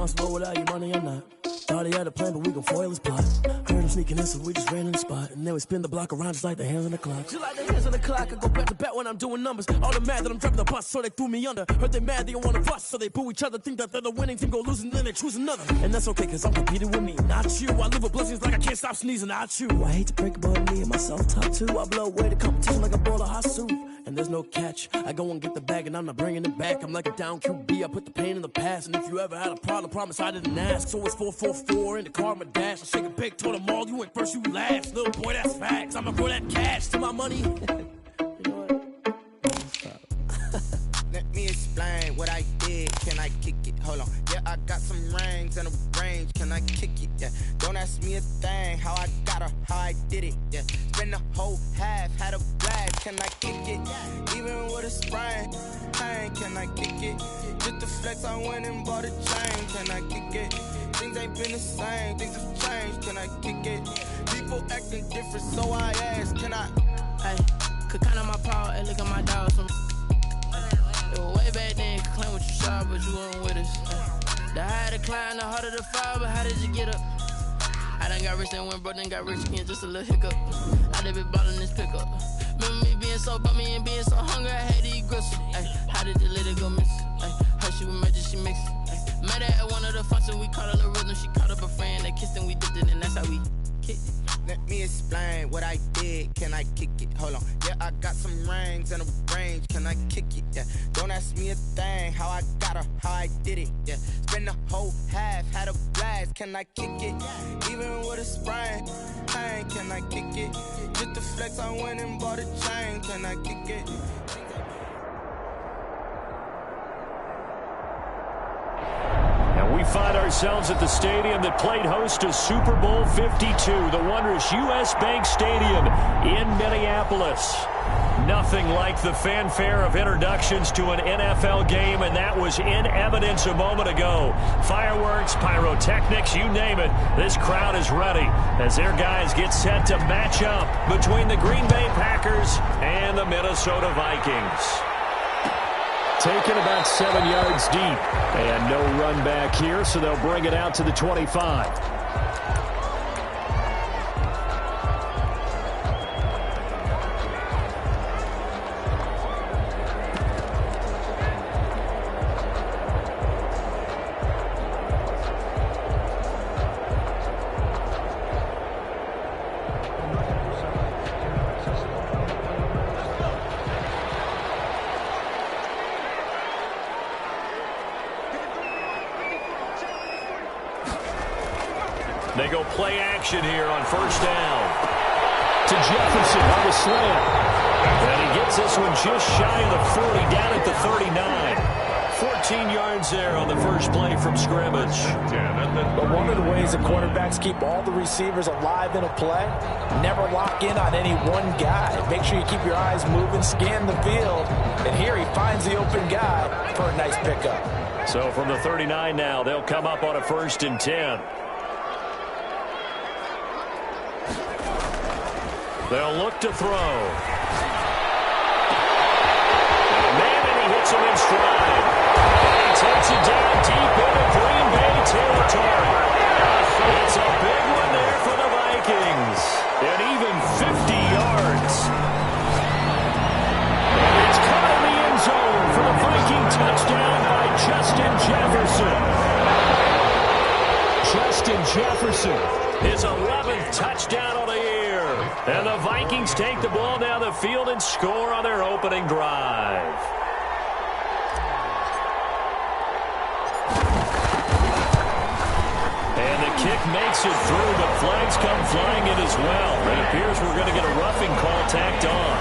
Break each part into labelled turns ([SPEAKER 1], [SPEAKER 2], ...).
[SPEAKER 1] responsible without your money or not. Thought he had a plan, but we gon' foil his plot. Heard him sneaking in, so we just ran in the spot. And then we spin the block around just like the hands on the clock. Just like the hands on the clock, I go back to back when I'm doing numbers. All the mad that I'm driving the bus, so they threw me under. Heard they mad, they don't wanna bust, so they boo each other. Think that they're the winning team, go losing, then they choose another. And that's okay, cause I'm competing with me, not you. I live with blessings like I can't stop sneezing, not you. I hate to break it, but me and myself top two. I blow away the competition like a bowl of hot soup. And there's no catch. I go and get the bag and I'm not bringing it back. I'm like a down QB, I put the pain in the past. And if you ever had a problem, promise I didn't ask. So it's 444 in the car, my dash. I shake a big, told them all, you went first, you last. Little boy, that's facts. I'ma grow that cash to my money. You know what?
[SPEAKER 2] Let me explain what I did. Can I kick it? Hold on. Yeah, I got some rings and a range. Can I kick it? Yeah. Don't ask me a thing. How I got her, how I did it. Yeah. Spend the whole half, had a blast. Can I kick it? Even with a sprain. Pain, can I kick it? Just to flex, I went and bought a chain. Can I kick it? Things ain't been the same. Things have changed. Can I kick it? People acting different, so I ask. Can I?
[SPEAKER 3] Hey, could count on my power. Hey, look at my dogs. It was way back then, could claim what you saw, but you weren't with us. The higher the climb, the harder the fall, but how did you get up? I done got rich and went broke, then got rich again, just a little hiccup. I done been ballin' this pickup. Remember me being so bummy and being so hungry, I had to eat gristle. Ay, how did you let it go miss? Ay, her she was magic, she mixed. Met her at one of the functions, we caught her the rhythm, she caught up a friend, they kissed and we dipped it, and that's how we kicked it.
[SPEAKER 2] Let me explain what I did. Can I kick it? Hold on. Yeah, I got some rings and a range. Can I kick it? Yeah. Don't ask me a thing. How I got her, how I did it. Yeah. Spend the whole half, had a blast. Can I kick it? Even with a sprain. Pain, can I kick it? Just to flex, I went and bought a chain. Can I kick it?
[SPEAKER 4] We find ourselves at the stadium that played host to Super Bowl 52, the wondrous U.S. Bank Stadium in Minneapolis. Nothing like the fanfare of introductions to an NFL game, and that was in evidence a moment ago. Fireworks, pyrotechnics, you name it. This crowd is ready as their guys get set to match up between the Green Bay Packers and the Minnesota Vikings. Taken about 7 yards deep. And no run back here, so they'll bring it out to the 25. They go play action here on first down. To Jefferson on the slant. And he gets this one just shy of the 40, down at the 39. 14 yards there on the first play from scrimmage.
[SPEAKER 5] But one of the ways that quarterbacks keep all the receivers alive in a play, never lock in on any one guy. Make sure you keep your eyes moving, scan the field. And here he finds the open guy for a nice pickup.
[SPEAKER 4] So from the 39 now, they'll come up on a 1st and 10. They'll look to throw. And he hits him in stride. And he takes it down deep into Green Bay territory. It's a big one there for the Vikings. And even 50 yards. And it's caught in the end zone for the Viking touchdown by Justin Jefferson. Justin Jefferson, his 11th touchdown on the year. And the Vikings take the ball down the field and score on their opening drive. And the kick makes it through, but flags come flying in as well. It appears we're going to get a roughing call tacked on.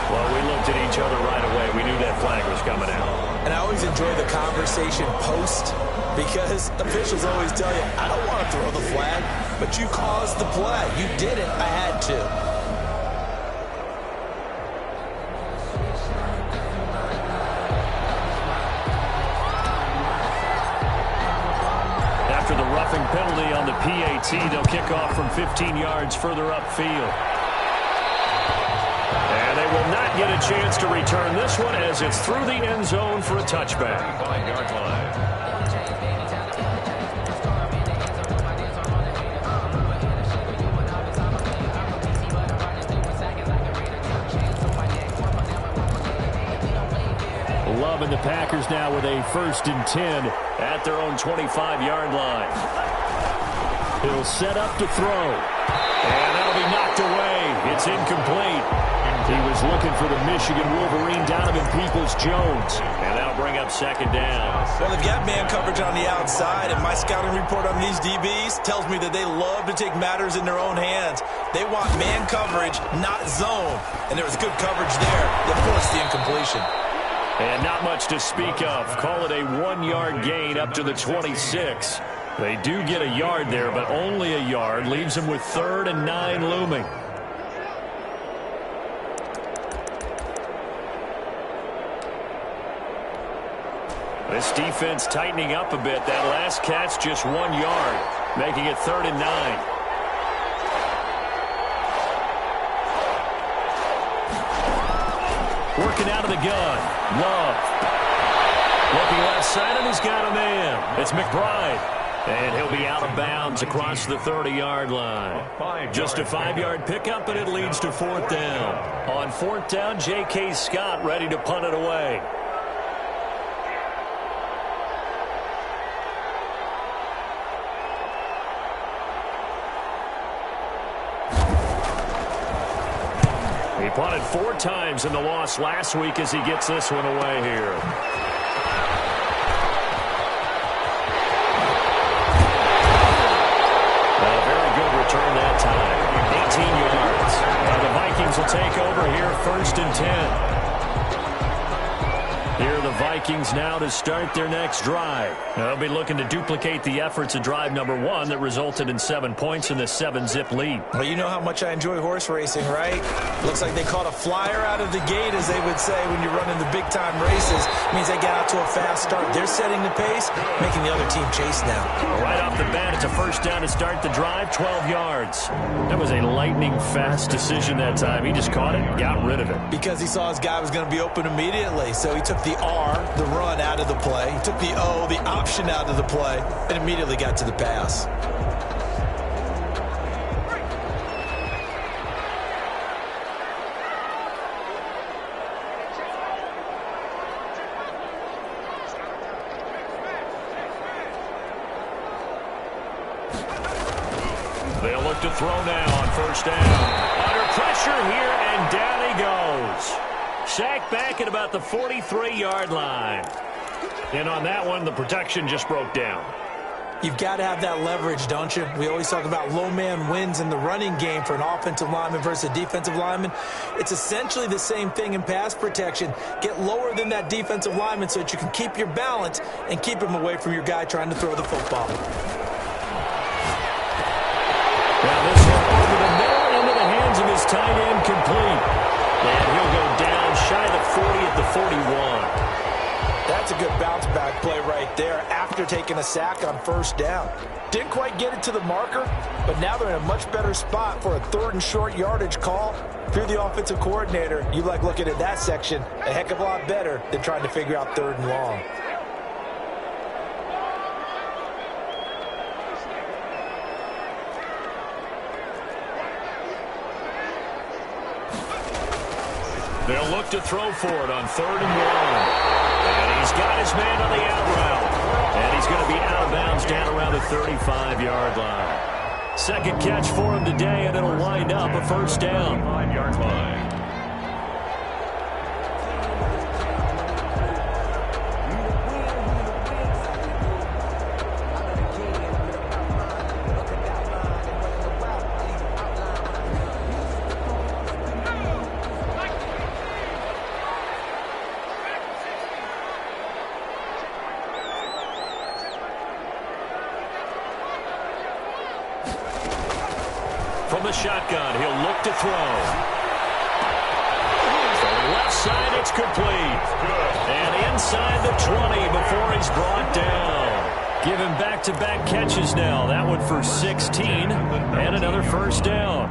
[SPEAKER 4] Well, we looked at each other right away. We knew that flag was coming out.
[SPEAKER 5] And I always enjoy the conversation post because officials always tell you, I don't want to throw the flag, but you caused the play. You did it. I had to.
[SPEAKER 4] After the roughing penalty on the PAT, they'll kick off from 15 yards further upfield. And they will not get a chance to return this one as it's through the end zone for a touchback. 5-yard line. Love and the Packers now with a 1st and 10 at their own 25-yard line. He'll set up to throw. And that'll be knocked away. It's incomplete. He was looking for the Michigan Wolverine, Donovan Peoples-Jones. And that'll bring up 2nd down.
[SPEAKER 5] Well, they've got man coverage on the outside, and my scouting report on these DBs tells me that they love to take matters in their own hands. They want man coverage, not zone. And there was good coverage there that forced the incompletion.
[SPEAKER 4] And not much to speak of. Call it a 1-yard gain up to the 26. They do get a yard there, but only a yard. Leaves them with 3rd and 9 looming. This defense tightening up a bit. That last catch just 1 yard, making it 3rd and 9. Working out of the gun. Love. Looking left side, and he's got a man. It's McBride. And he'll be out of bounds across the 30-yard line. Just a 5-yard pickup, and it leads to 4th down. On 4th down, J.K. Scott ready to punt it away. He punted 4 times in the loss last week as he gets this one away here. A very good return that time. 18 yards. Now the Vikings will take over here, 1st and 10. Here are the Vikings now to start their next drive. They'll be looking to duplicate the efforts of drive number 1 that resulted in 7 points in the 7-zip lead.
[SPEAKER 5] Well, you know how much I enjoy horse racing, right? Looks like they caught a flyer out of the gate, as they would say when you're running the big-time races. It means they get out to a fast start. They're setting the pace, making the other team chase now.
[SPEAKER 4] Right off the bat, it's a 1st down to start the drive, 12 yards. That was a lightning-fast decision that time. He just caught it, got rid of it.
[SPEAKER 5] Because he saw his guy was going to be open immediately, so he took the R, the run, out of the play. He took the O, the option, out of the play, and immediately got to the pass.
[SPEAKER 4] They'll look to throw now on 1st down. Under pressure here, and down he goes. Sacked back at about the 43-yard line. And on that one, the protection just broke down.
[SPEAKER 5] You've got to have that leverage, don't you? We always talk about low man wins in the running game for an offensive lineman versus a defensive lineman. It's essentially the same thing in pass protection. Get lower than that defensive lineman so that you can keep your balance and keep him away from your guy trying to throw the football.
[SPEAKER 4] Now this one over the middle into the hands of his tight end, complete. And he'll go down shy of the 40 at the 41.
[SPEAKER 5] That's a good bounce-back play right there after taking a sack on 1st down. Didn't quite get it to the marker, but now they're in a much better spot for a 3rd and short yardage call. If you're the offensive coordinator, you like looking at that section a heck of a lot better than trying to figure out 3rd and long.
[SPEAKER 4] They'll look to throw for it on 3rd and 1. And he's got his man on the out route. And he's going to be out of bounds down around the 35-yard line. 2nd catch for him today, and it'll wind up a 1st down. 5-yard line. From the shotgun, he'll look to throw. From the left side, it's complete. And inside the 20 before he's brought down. Give him back-to-back catches now. That one for 16 and another 1st down.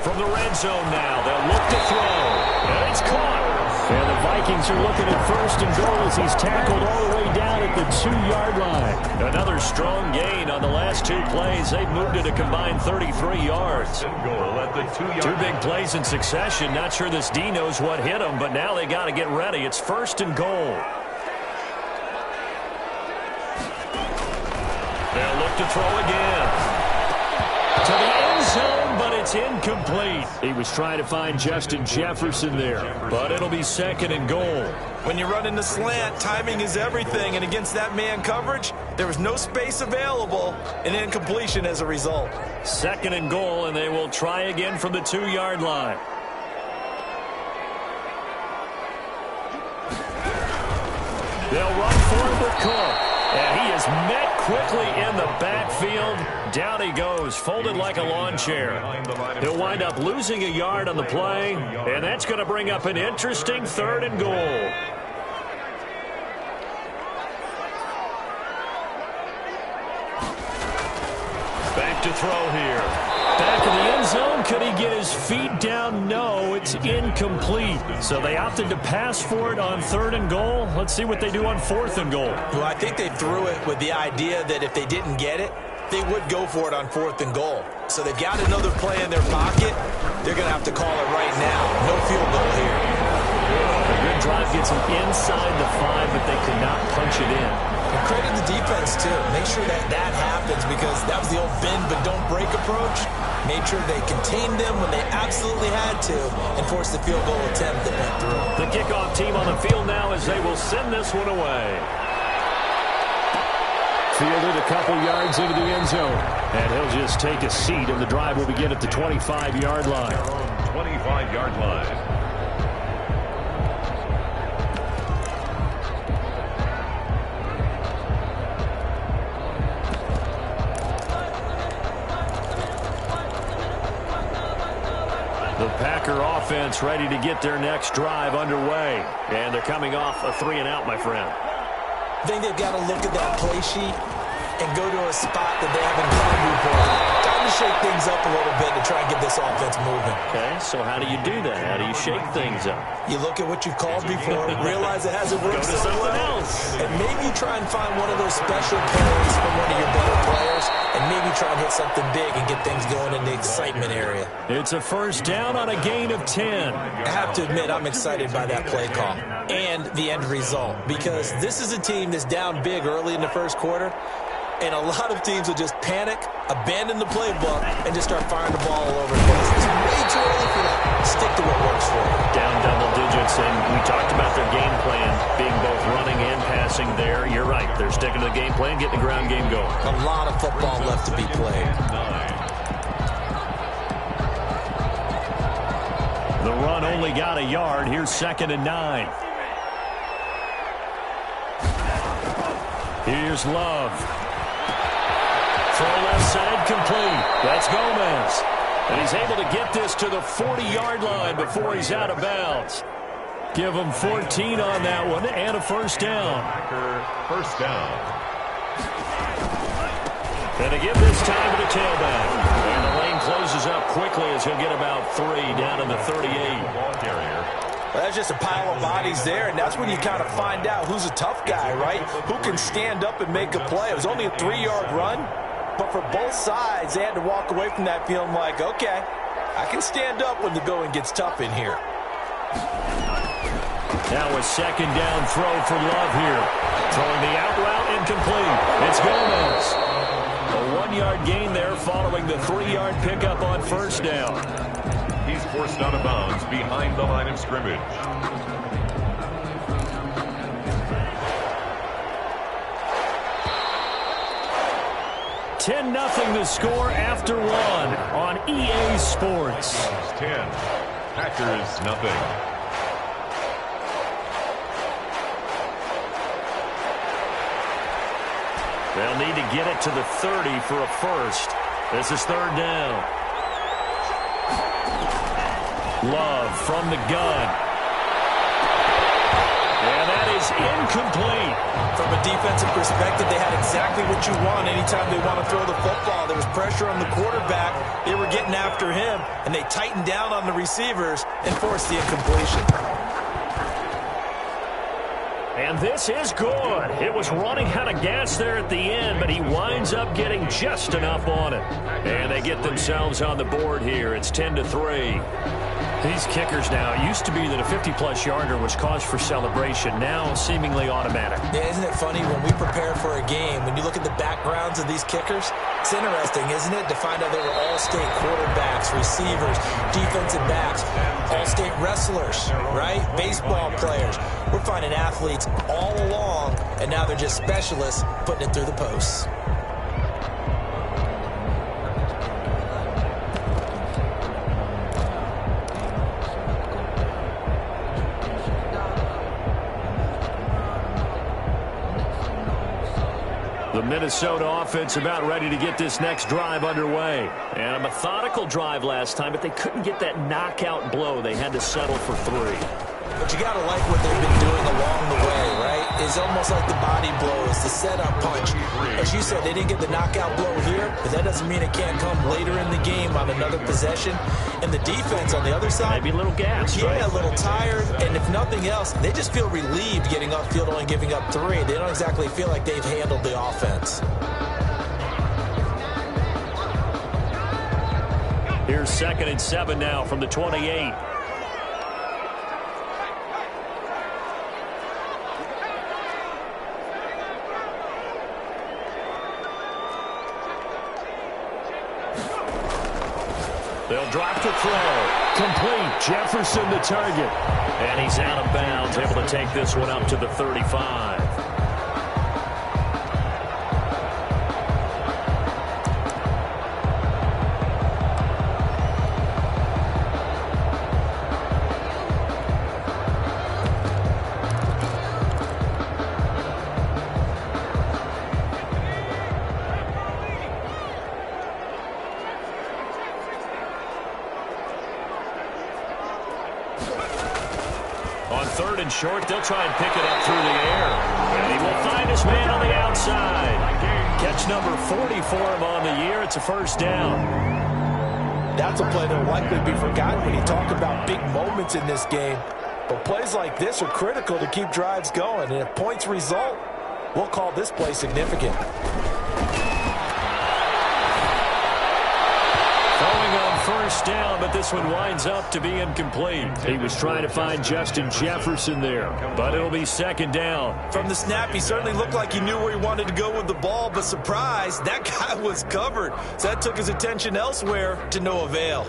[SPEAKER 4] from the red zone now. They'll look to throw. And it's caught. And the Vikings are looking at first and goal as he's tackled all the way down at the 2-yard line. Another strong gain on the last 2 plays. They've moved it a combined 33 yards.
[SPEAKER 6] Goal at the 2-yard.
[SPEAKER 4] 2 big plays in succession. Not sure this D knows what hit him, but now they got to get ready. It's first and goal. They'll look to throw again. To the end zone, but it's incomplete. He was trying to find Justin Jefferson there, but it'll be second and goal.
[SPEAKER 5] When you run in the slant, timing is everything, and against that man coverage, there was no space available, and incompletion as a result.
[SPEAKER 4] Second and goal, and they will try again from the 2-yard line. They'll run forward with Cook. And he is met quickly in the backfield. Down he goes, folded like a lawn chair. He'll wind up losing a yard on the play, and that's going to bring up an interesting 3rd and goal. Back to throw here. Back in the end zone. Could he get his feet down? No, it's incomplete. So they opted to pass for it on 3rd and goal. Let's see what they do on 4th and goal.
[SPEAKER 5] Well, I think they threw it with the idea that if they didn't get it, they would go for it on 4th and goal. So they've got another play in their pocket. They're going to have to call it right now. No field goal here.
[SPEAKER 4] A good drive gets them inside the 5, but they could not punch it in.
[SPEAKER 5] And credit the defense, too. Make sure that happens, because that was the old bend but don't break approach. Made sure they contained them when they absolutely had to and forced the field goal attempt that went through.
[SPEAKER 4] The kickoff team on the field now as they will send this one away. Fielded a couple yards into the end zone. And he'll just take a seat, and the drive will begin at the 25-yard line.
[SPEAKER 6] 25-yard line.
[SPEAKER 4] The Packer offense ready to get their next drive underway. And they're coming off a 3-and-out, my friend.
[SPEAKER 5] I think they've got to look at that play sheet and go to a spot that they haven't gone before. Time to shake things up a little bit to try and get this offense moving.
[SPEAKER 4] Okay, so how do you do that? How do you shake things up?
[SPEAKER 5] You look at what you've called before, realize it hasn't worked
[SPEAKER 4] Go to
[SPEAKER 5] so
[SPEAKER 4] something
[SPEAKER 5] well,
[SPEAKER 4] else.
[SPEAKER 5] and maybe try and find one of those special plays from one of your better players, and maybe try and hit something big and get things going in the excitement area.
[SPEAKER 4] It's a first down on a gain of 10.
[SPEAKER 5] I have to admit, I'm excited by that play call and the end result, because this is a team that's down big early in the first quarter, and a lot of teams will just panic, abandon the playbook, and just start firing the ball all over the place. It's way too early for that. Stick to what works for you.
[SPEAKER 4] Down double digits, and we talked about their game plan being both running and passing there. You're right. They're sticking to the game plan, getting the ground game going.
[SPEAKER 5] A lot of football left to be played.
[SPEAKER 4] The run only got a yard. Here's 2nd and 9. Here's Love. Throw left side complete. That's Gomez. And he's able to get this to the 40-yard line before he's out of bounds. Give him 14 on that one and a first down.
[SPEAKER 6] First down.
[SPEAKER 4] And to give this time to the tailback. And the lane closes up quickly as he'll get about 3 down in the 38.
[SPEAKER 6] Ball carrier.
[SPEAKER 5] Well, that's just a pile of bodies there, and that's when you kind of find out who's a tough guy, right? Who can stand up and make a play. It was only a 3-yard run, but for both sides, they had to walk away from that feeling like, okay, I can stand up when the going gets tough in here.
[SPEAKER 4] Now a 2nd down throw for Love here. Throwing the out route incomplete. It's Gomez. A 1-yard gain there following the 3-yard pickup on first down.
[SPEAKER 6] He's forced out of bounds behind the line of scrimmage.
[SPEAKER 4] $10-0 the score after 1 on EA Sports.
[SPEAKER 6] 10. Packers nothing.
[SPEAKER 4] They'll need to get it to the 30 for a first. This is 3rd down. Love from the gun. And that is is incomplete.
[SPEAKER 5] From a defensive perspective, they had exactly what you want anytime they want to throw the football. There was pressure on the quarterback. They were getting after him, and they tightened down on the receivers and forced the incompletion.
[SPEAKER 4] And this is good. It was running out of gas there at the end, but he winds up getting just enough on it. And they get themselves on the board here. It's 10-3. These kickers now, it used to be that a 50-plus yarder was cause for celebration. Now seemingly automatic.
[SPEAKER 5] Yeah, isn't it funny when we prepare for a game, when you look at the backgrounds of these kickers, it's interesting, isn't it, to find out they were all-state quarterbacks, receivers, defensive backs, all-state wrestlers, right? Baseball players. We're finding athletes all along, and now they're just specialists putting it through the posts.
[SPEAKER 4] The Minnesota offense about ready to get this next drive underway. And a methodical drive last time, but they couldn't get that knockout blow. They had to settle for 3.
[SPEAKER 5] But you got to like what they've been doing along the way, right? It's almost like the body blows, the setup punch. As you said, they didn't get the knockout blow here, but that doesn't mean it can't come later in the game on another possession. And the defense on the other side,
[SPEAKER 4] maybe a little gas,
[SPEAKER 5] yeah,
[SPEAKER 4] right?
[SPEAKER 5] A little tired. And if nothing else, they just feel relieved getting upfield only giving up 3. They don't exactly feel like they've handled the offense.
[SPEAKER 4] Here's 2nd and 7 now from the 28. They'll drop to throw. Complete. Jefferson the target. And he's out of bounds, able to take this one up to the 35. On 3rd and short, they'll try and pick it up through the air. And he will find his man on the outside. Catch number 40 for him on the year. It's a first down.
[SPEAKER 5] That's a play that will likely be forgotten when you talk about big moments in this game. But plays like this are critical to keep drives going. And if points result, we'll call this play significant.
[SPEAKER 4] Throwing on first down, but this one winds up to be incomplete. He was trying to find Justin Jefferson there, but it'll be 2nd down.
[SPEAKER 5] From the snap, he certainly looked like he knew where he wanted to go with the ball, but surprise, that guy was covered. So that took his attention elsewhere to no avail.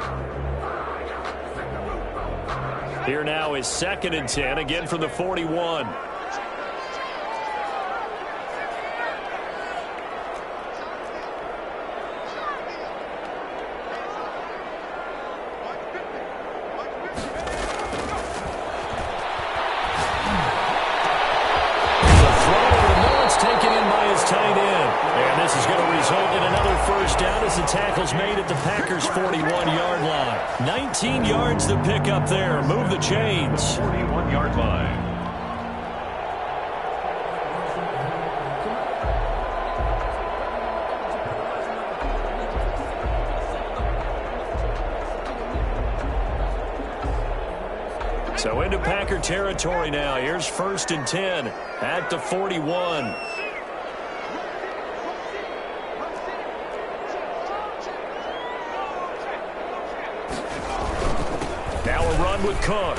[SPEAKER 4] Here now is 2nd and 10, again from the 41. The tackle's made at the Packers' 41-yard line. 19 yards to pick up there. Move the chains.
[SPEAKER 6] 41-yard line.
[SPEAKER 4] So into Packer territory now. Here's 1st and 10 at the 41. With Cook.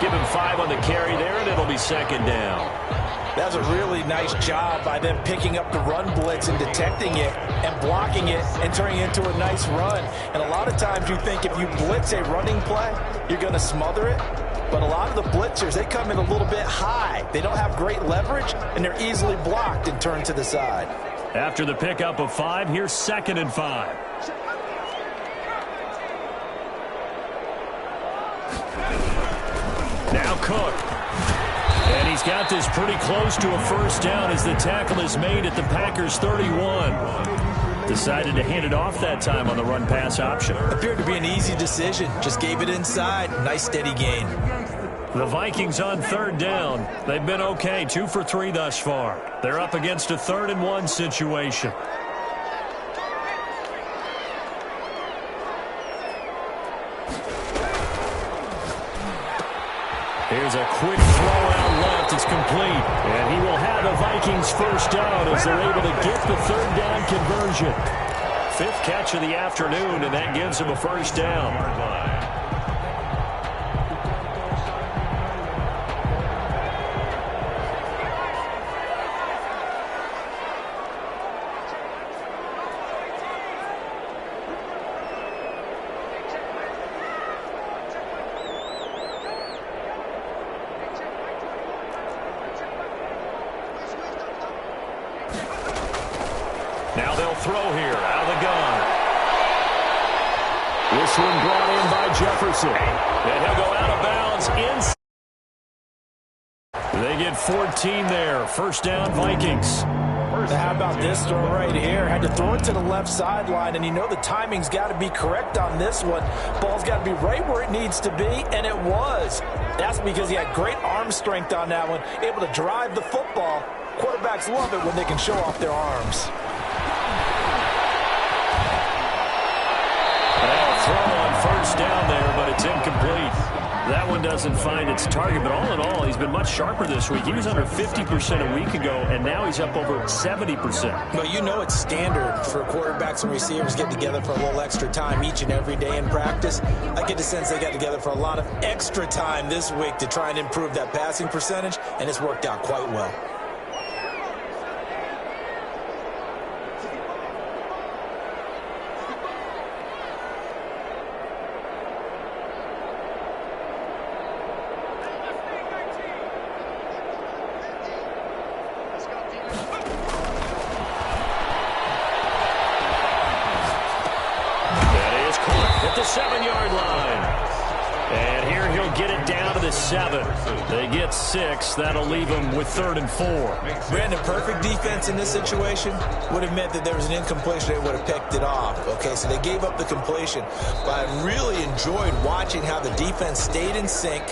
[SPEAKER 4] Give him 5 on the carry there, and it'll be 2nd down.
[SPEAKER 5] That's a really nice job by them picking up the run blitz and detecting it and blocking it and turning it into a nice run. And a lot of times you think if you blitz a running play, you're going to smother it. But a lot of the blitzers, they come in a little bit high. They don't have great leverage, and they're easily blocked and turned to the side.
[SPEAKER 4] After the pickup of 5, here's 2nd and 5. Now Cook. And he's got this pretty close to a first down as the tackle is made at the Packers' 31. Decided to hand it off that time on the run-pass option.
[SPEAKER 5] Appeared to be an easy decision. Just gave it inside. Nice steady gain.
[SPEAKER 4] The Vikings on third down. They've been okay, 2 for 3 thus far. They're up against a 3rd and 1 situation. Here's a quick throw out left. It's complete. And he will have the Vikings first down as they're able to get the 3rd down conversion. 5th catch of the afternoon, and that gives him a first down. Now they'll throw here out of the gun. This one brought in by Jefferson. And he'll go out of bounds. They get 14 there. First down, Vikings.
[SPEAKER 5] How about this throw right here? Had to throw it to the left sideline, and you know the timing's got to be correct on this one. Ball's got to be right where it needs to be, and it was. That's because he had great arm strength on that one, able to drive the football. Quarterbacks love it when they can show off their arms.
[SPEAKER 4] Throw on first down there, but it's incomplete. That one doesn't find its target, but all in all, he's been much sharper this week. He was under 50% a week ago, and now he's up over 70%.
[SPEAKER 5] Well, you know it's standard for quarterbacks and receivers get together for a little extra time each and every day in practice. I get the sense they got together for a lot of extra time this week to try and improve that passing percentage, and it's worked out quite well.
[SPEAKER 4] The 7-yard line. And here he'll get it down to the 7. They get 6. That'll leave them with 3rd and 4.
[SPEAKER 5] Brandon, perfect defense in this situation would have meant that there was an incompletion. They would have picked it off. Okay, so they gave up the completion. But I really enjoyed watching how the defense stayed in sync,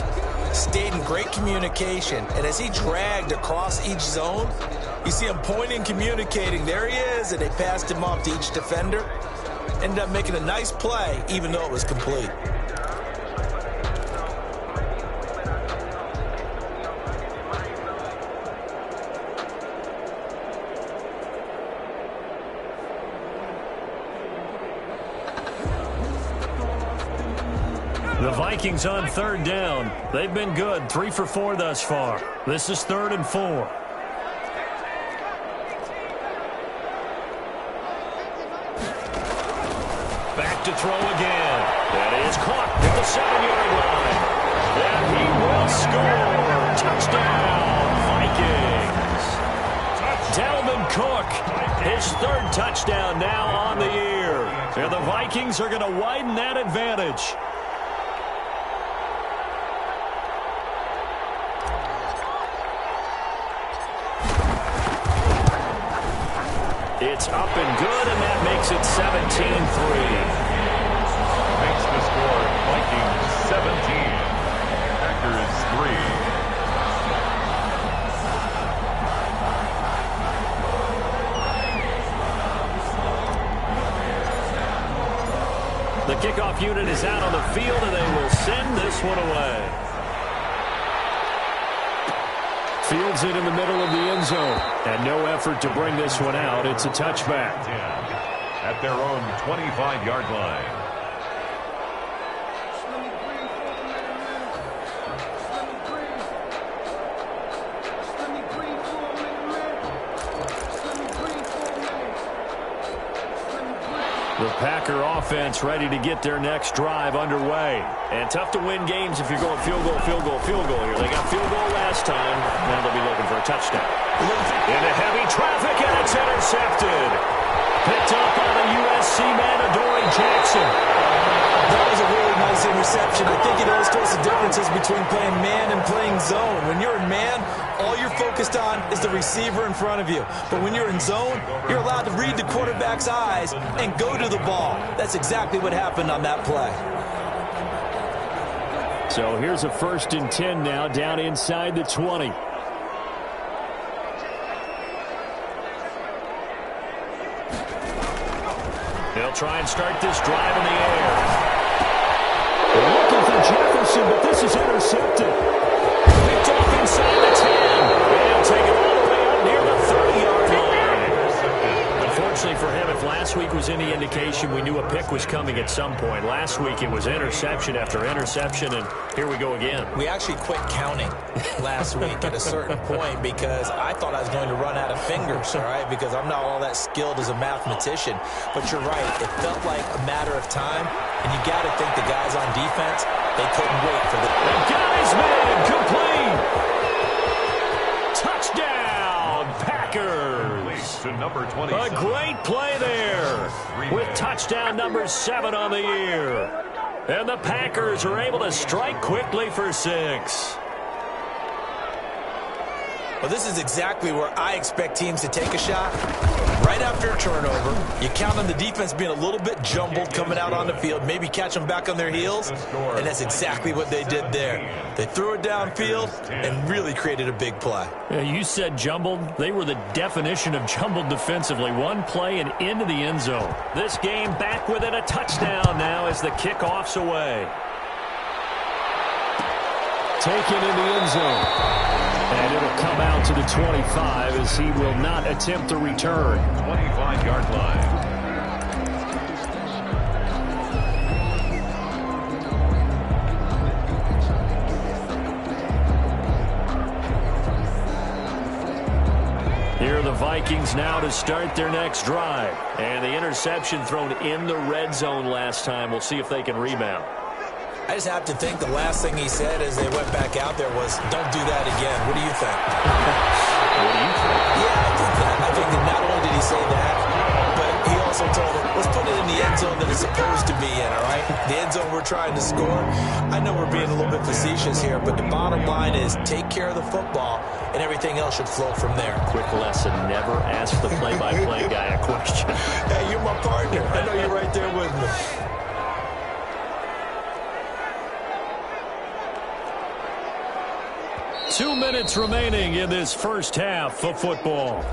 [SPEAKER 5] stayed in great communication. And as he dragged across each zone, you see him pointing, communicating. There he is, and they passed him off to each defender. Ended up making a nice play, even though it was complete.
[SPEAKER 4] The Vikings on 3rd down. They've been good, 3 for 4 thus far. This is 3rd and 4. Back to throw again. That is caught at the 7-yard line. And he will score. Touchdown, Vikings. Dalvin Cook, his 3rd touchdown now on the year. And the Vikings are going to widen that advantage. It's up and good, and that makes it 17-3.
[SPEAKER 6] Makes the score Vikings 17, Packers
[SPEAKER 4] 3. The kickoff unit is out on the field, and they will send this one away. Fields it in the middle of the end zone. And no effort to bring this one out. It's a touchback.
[SPEAKER 6] At their own 25-yard line.
[SPEAKER 4] The Packer offense ready to get their next drive underway. And tough to win games if you're going field goal, field goal, field goal here. They got field goal last time. Now they'll be looking for a touchdown. Into heavy traffic, and it's intercepted. Picked up by the USC man, Adoree Jackson.
[SPEAKER 5] That was a really nice interception. I think it illustrates the differences between playing man and playing zone. When you're in man, all you're focused on is the receiver in front of you. But when you're in zone, you're allowed to read the quarterback's eyes and go to the ball. That's exactly what happened on that play.
[SPEAKER 4] So here's a 1st and 10 now, down inside the 20. They'll try and start this drive in the air. They're looking for Jefferson, but this is intercepted. Picked off inside the 10. They'll take it all the way up near the 30-yard line. Unfortunately for him, if last week was any indication, we knew a pick was coming at some point. Last week it was interception after interception, and here we go again.
[SPEAKER 5] We actually quit counting last week at a certain point because I thought I was going to run out of fingers, all right, because I'm not all that skilled as a mathematician. But you're right. It felt like a matter of time, and you got to think the guys on defense, they couldn't wait for the...
[SPEAKER 4] The guy's man complete. Touchdown, Packers.
[SPEAKER 6] To number 27.
[SPEAKER 4] A great play there with touchdown number 7 on the year. And the Packers are able to strike quickly for 6.
[SPEAKER 5] Well, this is exactly where I expect teams to take a shot. Right after a turnover, you count on the defense being a little bit jumbled coming out on the field, maybe catch them back on their heels, and that's exactly what they did there. They threw it downfield and really created a big play.
[SPEAKER 4] Yeah, you said jumbled. They were the definition of jumbled defensively. One play and into the end zone. This game back within a touchdown now as the kickoff's away. Taken in the end zone. And it'll come out to the 25 as he will not attempt the return.
[SPEAKER 6] 25-yard line.
[SPEAKER 4] Here are the Vikings now to start their next drive. And the interception thrown in the red zone last time. We'll see if they can rebound.
[SPEAKER 5] I just have to think the last thing he said as they went back out there was, don't do that again. What do you think?
[SPEAKER 4] What do you think?
[SPEAKER 5] Yeah, I think that. I think that not only did he say that, but he also told him, let's put it in the end zone that it's supposed to be in, all right? The end zone we're trying to score. I know we're being a little bit facetious here, but the bottom line is take care of the football, and everything else should flow from there.
[SPEAKER 4] Quick lesson, never ask the play-by-play guy a question.
[SPEAKER 5] Hey, you're my partner. I know you're right there with me.
[SPEAKER 4] Two minutes remaining in this first half of football.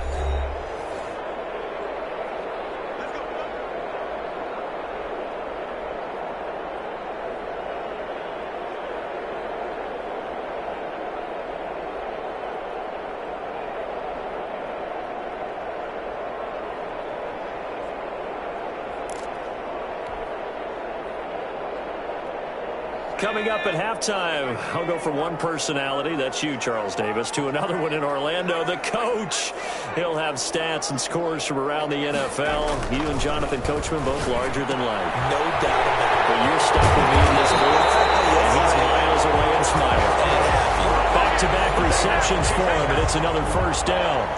[SPEAKER 4] Coming up at halftime, I'll go from one personality, that's you, Charles Davis, to another one in Orlando, the coach. He'll have stats and scores from around the NFL. You and Jonathan Coachman, both larger than life.
[SPEAKER 5] No doubt about it.
[SPEAKER 4] But you're stuck with me in this booth, and he's miles away and smiling. Back-to-back receptions for him, and it's another first down.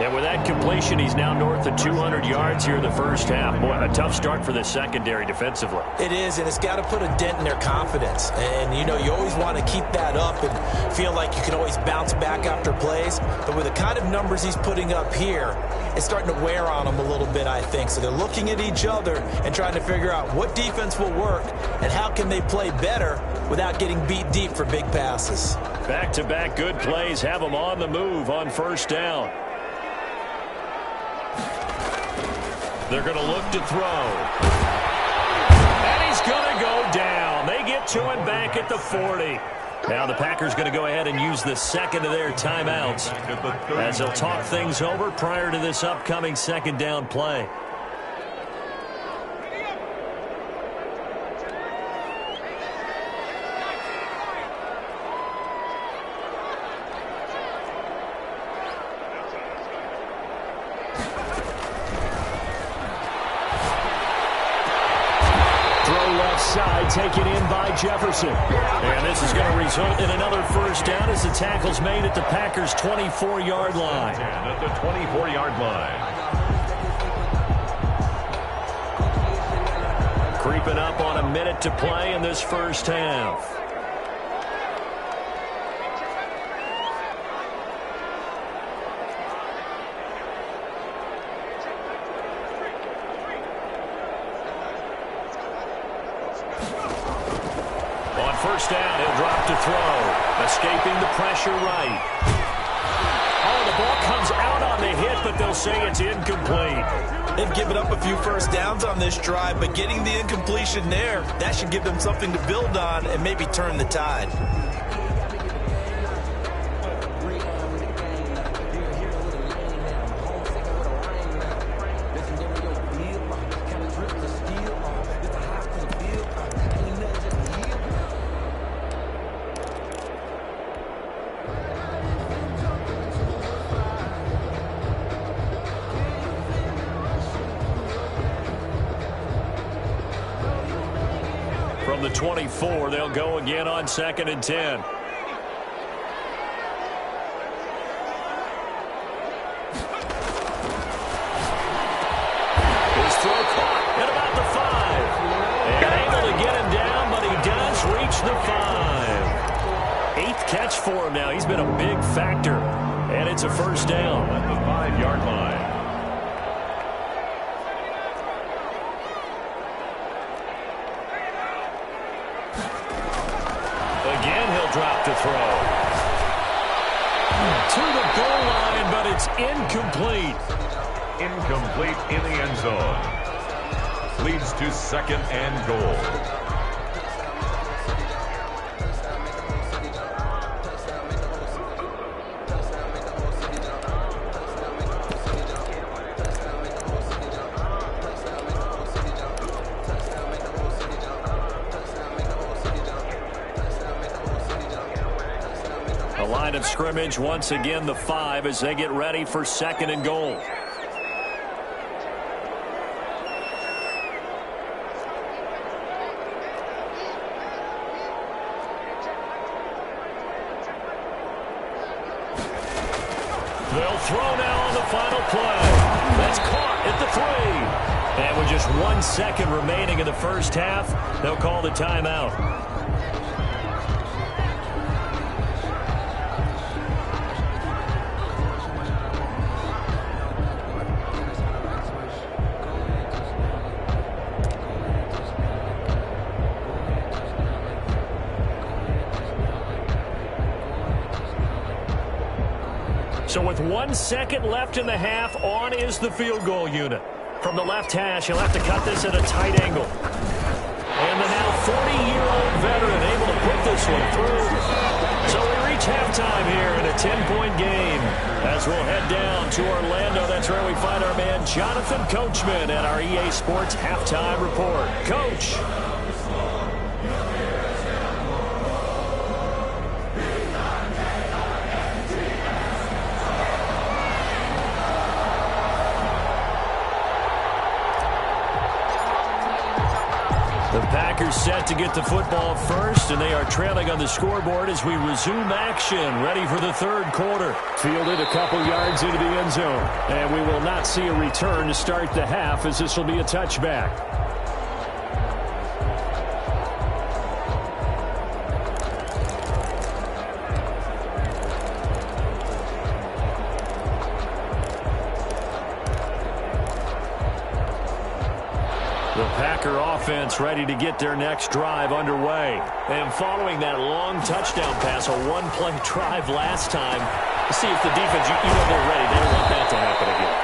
[SPEAKER 4] And with that completion, he's now north of 200 yards here in the first half. Boy, a tough start for the secondary defensively.
[SPEAKER 5] It is, and it's got to put a dent in their confidence. And, you know, you always want to keep that up and feel like you can always bounce back after plays. But with the kind of numbers he's putting up here, it's starting to wear on them a little bit, I think. So they're looking at each other and trying to figure out what defense will work and how can they play better without getting beat deep for big passes.
[SPEAKER 4] Back-to-back good plays have them on the move on first down. They're going to look to throw. And he's going to go down. They get to him back at the 40. Now the Packers going to go ahead and use the second of their timeouts as they'll talk things over prior to this upcoming second down play. Taken in by Jefferson. And this is going to result in another first down as the tackle's made at the Packers' 24-yard line.
[SPEAKER 6] At the 24-yard line.
[SPEAKER 4] Creeping up on a minute to play in this first half. first down. He'll drop to throw. Escaping the pressure right. Oh, the ball comes out on the hit, but they'll say it's incomplete.
[SPEAKER 5] They've given up a few first downs on this drive, but getting the incompletion there, that should give them something to build on and maybe turn the tide.
[SPEAKER 4] From the 24, they'll go again on 2nd and 10. His throw caught at about the 5. And able to get him down, but he does reach the 5. 8th catch for him now. He's been a big factor. And it's a first down.
[SPEAKER 6] At the 5-yard line.
[SPEAKER 4] Drop to throw. To the goal line, but it's incomplete.
[SPEAKER 6] Incomplete in the end zone. Leads to 2nd and goal.
[SPEAKER 4] Line of scrimmage once again the 5 as they get ready for 2nd and goal. They'll throw now on the final play. That's caught at the 3. And with just 1 second remaining in the first half, they'll call the timeout. So with 1 second left in the half, on is the field goal unit. From the left hash, he'll have to cut this at a tight angle. And the now 40-year-old veteran able to put this one through. So we reach halftime here in a 10-point game. As we'll head down to Orlando, that's where we find our man Jonathan Coachman at our EA Sports Halftime Report. Coach. The Packers set to get the football first, and they are trailing on the scoreboard as we resume action, ready for the 3rd quarter. Fielded a couple yards into the end zone, and we will not see a return to start the half as this will be a touchback. The Packer offense ready to get their next drive underway. And following that long touchdown pass, a one-play drive last time, see if the defense, you know they're ready. They don't want that to happen again.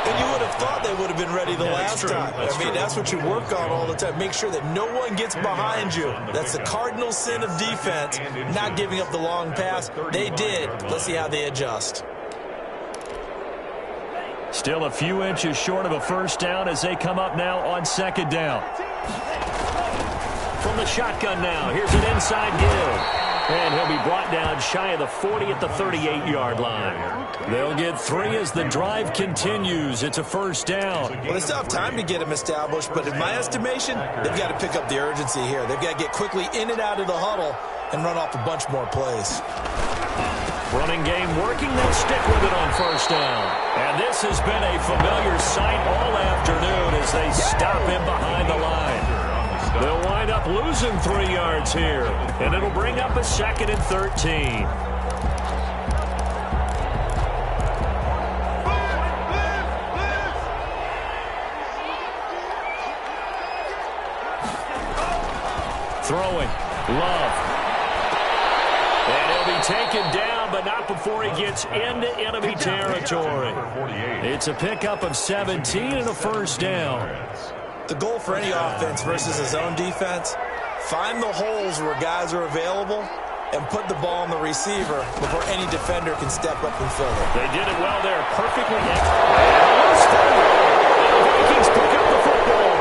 [SPEAKER 5] And you would have thought they would have been ready the last time. That's what you work on all the time. Make sure that no one gets behind you. That's the cardinal sin of defense, not giving up the long pass. They did. Let's see how they adjust.
[SPEAKER 4] Still a few inches short of a first down as they come up now on 2nd down. From the shotgun now, here's an inside give. And he'll be brought down shy of the 40 at the 38-yard line. They'll get 3 as the drive continues. It's a first down.
[SPEAKER 5] Well, they still have time to get them established, but in my estimation, they've got to pick up the urgency here. They've got to get quickly in and out of the huddle and run off a bunch more plays.
[SPEAKER 4] Running game working, they'll stick with it on first down. And this has been a familiar sight all afternoon as they stop him behind the line. They'll wind up losing 3 yards here, and it'll bring up a 2nd and 13. Throwing, Love. taken down, but not before he gets into enemy territory. It's a pickup of 17 and a first down.
[SPEAKER 5] The goal for any offense versus a zone defense, find the holes where guys are available and put the ball on the receiver before any defender can step up and fill it.
[SPEAKER 4] They did it well there, perfectly. The Vikings pick up the football.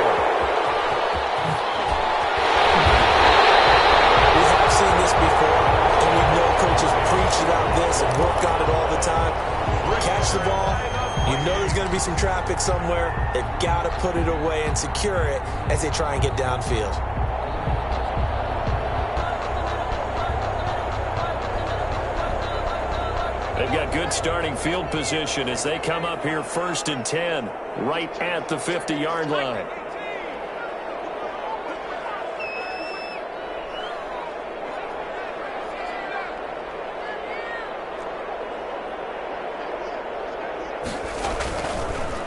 [SPEAKER 5] We have seen this before, and we know coaches preach about this and work on it all the time. Catch the ball. You know there's going to be some traffic somewhere. They've got to put it away and secure it as they try and get downfield.
[SPEAKER 4] They've got good starting field position as they come up here 1st and 10, right at the 50-yard line.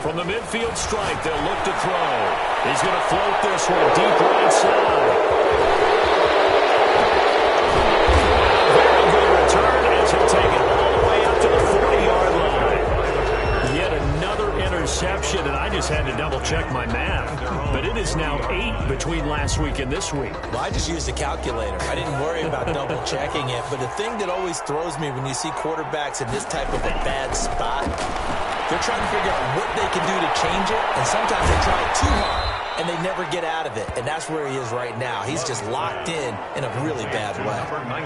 [SPEAKER 4] From the midfield stripe, they'll look to throw. He's going to float this one deep right side. Very good return as he'll take it all the way up to the 40-yard line. Yet another interception, and I just had to double-check my math. But it is now 8 between last week and this week.
[SPEAKER 5] Well, I just used a calculator. I didn't worry about double-checking it. But the thing that always throws me when you see quarterbacks in this type of a bad spot, they're trying to figure out what they can do to change it, and sometimes they try too hard, and they never get out of it, and that's where he is right now. He's just locked in a really bad way.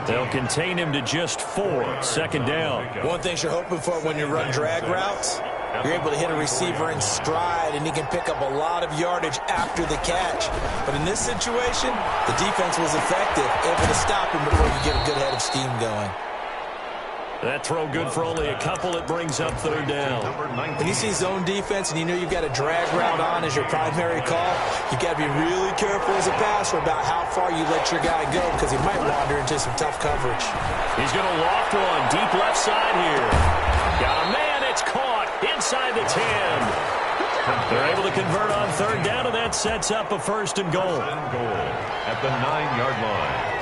[SPEAKER 4] They'll contain him to just 4, 2nd down.
[SPEAKER 5] One thing you're hoping for when you run drag routes, you're able to hit a receiver in stride, and he can pick up a lot of yardage after the catch. But in this situation, the defense was effective, able to stop him before you get a good head of steam going.
[SPEAKER 4] That throw good for only a couple. It brings up 3rd down.
[SPEAKER 5] When you see zone defense and you know you've got a drag route on as your primary call, you've got to be really careful as a passer about how far you let your guy go because he might wander into some tough coverage.
[SPEAKER 4] He's going to loft one deep left side here. Got a man. It's caught inside the 10. They're able to convert on 3rd down, and that sets up a 1st and goal.
[SPEAKER 6] At the 9-yard line.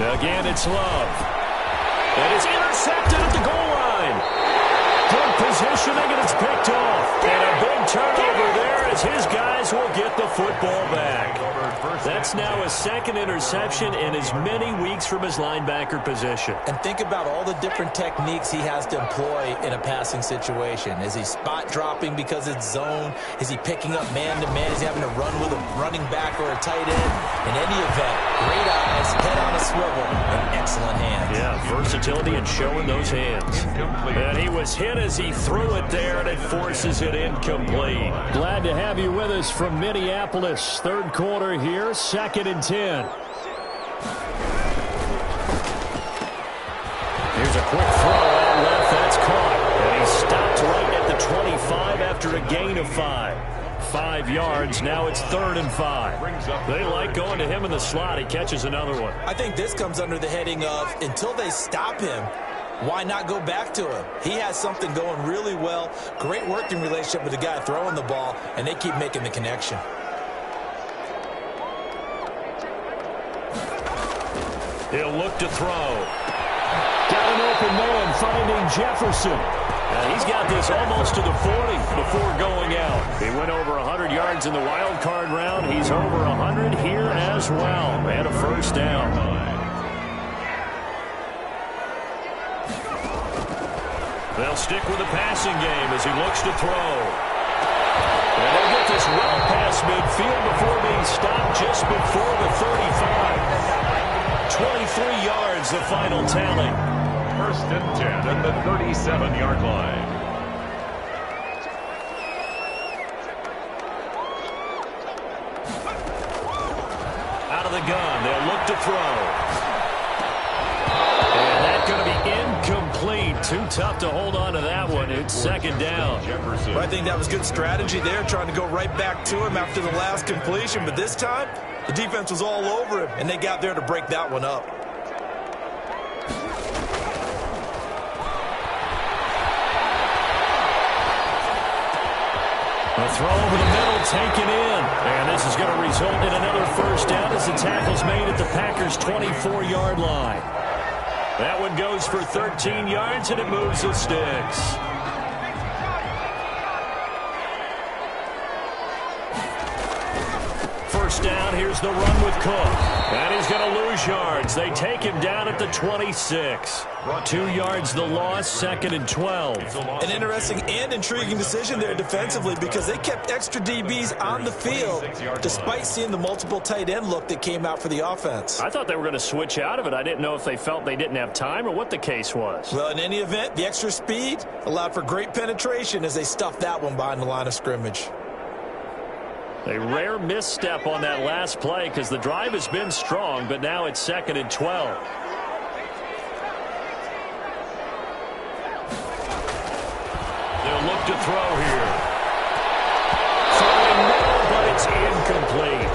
[SPEAKER 4] Again, it's Love. And it's intercepted at the goal line. Good positioning, and it's picked off. And a big turnover there as his guys will get the football back. That's now his 2nd interception in as many weeks from his linebacker position.
[SPEAKER 5] And think about all the different techniques he has to employ in a passing situation. Is he spot dropping because it's zone? Is he picking up man-to-man? Is he having to run with a running back or a tight end? In any event, great eyes, head on a swivel, and excellent hands.
[SPEAKER 4] Yeah, versatility and showing those hands. And he was hit as he threw it there, and it forces it incomplete. Glad to have you with us from Minneapolis. 3rd quarter here, 2nd and 10. Here's a quick throw out left. That's caught. And he stopped right at the 25 after a gain of 5. 5 yards. Now it's 3rd and 5. They like going to him in the slot. He catches another one.
[SPEAKER 5] I think this comes under the heading of until they stop him, why not go back to him? He has something going really well. Great working relationship with the guy throwing the ball, and they keep making the connection.
[SPEAKER 4] He'll look to throw. Got an open man finding Jefferson. And he's got this almost to the 40 before going out. He went over 100 yards in the wild card round. He's over 100 here as well. And a 1st down. They'll stick with the passing game as he looks to throw. And they'll get this well past midfield before being stopped just before the 35. 23 yards, the final tally.
[SPEAKER 6] 1st and 10 at the 37-yard line.
[SPEAKER 4] Out of the gun, they'll look to throw. And that's going to be incomplete. Too tough to hold on to that one. It's 2nd down.
[SPEAKER 5] Well, I think that was good strategy there, trying to go right back to him after the last completion. But this time, the defense was all over him, and they got there to break that one up.
[SPEAKER 4] throw over the middle, taken in. And this is going to result in another first down as the tackle's made at the Packers' 24-yard line. That one goes for 13 yards, and it moves the sticks. First down, here's the run with Cook. And he's going to lose yards. They take him down at the 26. 2 yards the loss, 2nd and 12.
[SPEAKER 5] An interesting and intriguing decision there defensively because they kept extra DBs on the field despite seeing the multiple tight end look that came out for the offense.
[SPEAKER 4] I thought they were going to switch out of it. I didn't know if they felt they didn't have time or what the case was.
[SPEAKER 5] Well, in any event, the extra speed allowed for great penetration as they stuffed that one behind the line of scrimmage.
[SPEAKER 4] A rare misstep on that last play because the drive has been strong, but now it's 2nd and 12. They'll look to throw here. Throwing middle, but it's incomplete.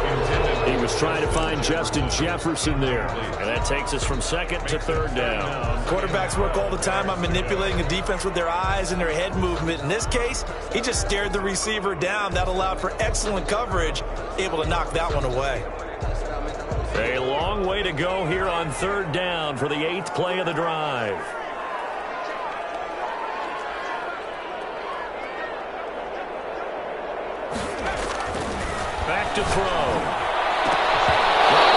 [SPEAKER 4] He was trying to find Justin Jefferson there. And that takes us from 2nd to 3rd down.
[SPEAKER 5] Quarterbacks work all the time on manipulating a defense with their eyes and their head movement. In this case, he just stared the receiver down. That allowed for excellent coverage, able to knock that one away.
[SPEAKER 4] A long way to go here on 3rd down for the 8th play of the drive. Back to throw.